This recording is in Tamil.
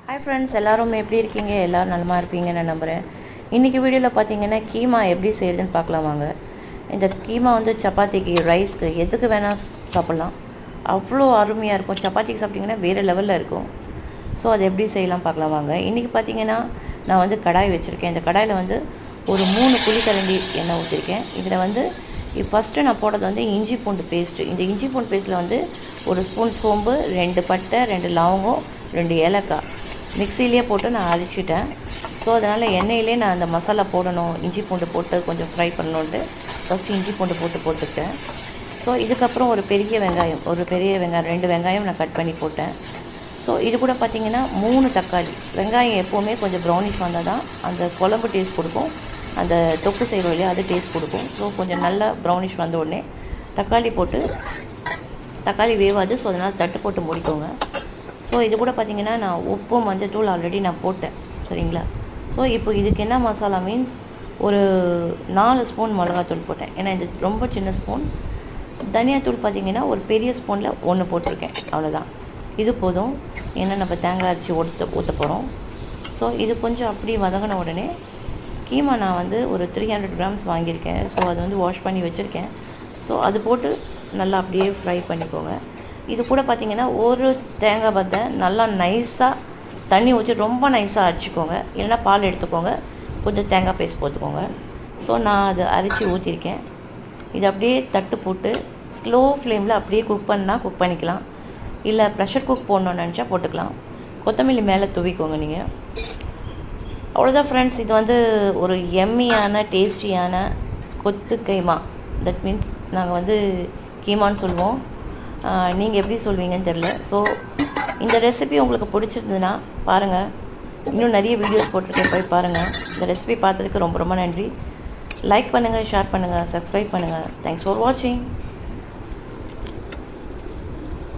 ஹாய் ஃப்ரெண்ட்ஸ், எல்லோரும் எப்படி இருக்கீங்க? எல்லோரும் நலமாக இருப்பீங்கன்னு நான் நம்புகிறேன். இன்றைக்கி வீடியோவில் பார்த்தீங்கன்னா கீமா எப்படி செய்கிறதுன்னு பார்க்கலாம் வாங்க. இந்த கீமா வந்து சப்பாத்திக்கு, ரைஸ்க்கு எதுக்கு வேணால் சாப்பிட்லாம். அவ்வளோ அருமையாக இருக்கும். சப்பாத்திக்கு சாப்பிட்டிங்கன்னா வேறு லெவலில் இருக்கும். ஸோ அது எப்படி செய்யலாம் பார்க்கலாம் வாங்க. இன்றைக்கி பார்த்தீங்கன்னா நான் வந்து கடாய் வச்சுருக்கேன். இந்த கடாயில் வந்து ஒரு 3 குழிக்கரண்டி எண்ணெய் ஊற்றிருக்கேன். இதில் வந்து ஃபஸ்ட்டு நான் போடுறது வந்து இஞ்சி பூண்டு பேஸ்ட்டு. இந்த இஞ்சி பூண்டு பேஸ்ட்டில் வந்து ஒரு ஸ்பூன் சோம்பு, 2 பட்டை, 2 லவங்கம், 2 ஏலக்காய் மிக்சிலேயே போட்டு நான் அரைச்சிட்டேன். ஸோ அதனால் எண்ணெயிலே நான் அந்த மசாலா போடணும், இஞ்சி பூண்டு போட்டு கொஞ்சம் ஃப்ரை பண்ணணுன்ட்டு ஃபஸ்ட்டு இஞ்சி பூண்டு போட்டுக்கிட்டேன். ஸோ இதுக்கப்புறம் ஒரு பெரிய வெங்காயம் 2 வெங்காயம் நான் கட் பண்ணி போட்டேன். ஸோ இது கூட பார்த்திங்கன்னா 3 தக்காளி. வெங்காயம் எப்போவுமே கொஞ்சம் ப்ரௌனிஷ் வந்தால் தான் அந்த குழம்பு டேஸ்ட் கொடுக்கும், அந்த தொக்கு செய்கிறோம் இல்லையா அது டேஸ்ட் கொடுக்கும். ஸோ கொஞ்சம் நல்லா ப்ரௌனிஷ் வந்த உடனே தக்காளி போட்டு, தக்காளி வேவாது, ஸோ அதனால் தட்டு போட்டு மூடிக்கோங்க. ஸோ இது கூட பார்த்திங்கன்னா நான் உப்பு, மஞ்சத்தூள் ஆல்ரெடி நான் போட்டேன், சரிங்களா. ஸோ இப்போ இதுக்கு என்ன மசாலா மீன்ஸ் ஒரு 4 ஸ்பூன் மிளகாத்தூள் போட்டேன். ஏன்னா இது ரொம்ப சின்ன ஸ்பூன். தனியாத்தூள் பார்த்திங்கன்னா ஒரு பெரிய ஸ்பூனில் 1 போட்டிருக்கேன், அவ்வளோதான். இது போதும். ஏன்னா நம்ம தேங்காய் அரைச்சி ஊற்ற போகிறோம். ஸோ இது கொஞ்சம் அப்படி வதங்கின உடனே கீமா நான் வந்து ஒரு 300 கிராம்ஸ் வாங்கியிருக்கேன். ஸோ அது வந்து வாஷ் பண்ணி வச்சுருக்கேன். ஸோ அது போட்டு நல்லா அப்படியே ஃப்ரை பண்ணிக்கோங்க. இது கூட பார்த்திங்கன்னா ஒரு தேங்காய் பத்தை நல்லா நைஸாக தண்ணி ஊற்றி ரொம்ப நைஸாக அரைச்சிக்கோங்க. இல்லைன்னா பால் எடுத்துக்கோங்க, கொஞ்சம் தேங்காய் பேஸ்ட் போட்டுக்கோங்க. ஸோ நான் அதை அரைச்சி ஊற்றிருக்கேன். இது அப்படியே தட்டு போட்டு ஸ்லோ ஃப்ளேமில் அப்படியே குக் பண்ணிக்கலாம். இல்லை ப்ரெஷர் குக் போடணுன்னு நினச்சா போட்டுக்கலாம். கொத்தமல்லி மேலே தூவிக்கோங்க நீங்கள். அவ்வளோதான் ஃப்ரெண்ட்ஸ். இது வந்து ஒரு எம்மியான டேஸ்டியான கொத்து கைமா. தட் மீன்ஸ் நாங்கள் வந்து கீமான்னு சொல்லுவோம். நீங்கள் எப்படி சொல்வீங்கன்னு தெரில. ஸோ இந்த ரெசிபி உங்களுக்கு பிடிச்சிருந்ததுன்னா பாருங்கள். இன்னும் நிறைய வீடியோஸ் போட்டிருக்கேன், போய் பாருங்கள். இந்த ரெசிபி பார்த்ததுக்கு ரொம்ப ரொம்ப நன்றி. லைக் பண்ணுங்கள், ஷேர் பண்ணுங்கள், சப்ஸ்கிரைப் பண்ணுங்கள். தேங்க்ஸ் ஃபார் வாட்சிங்.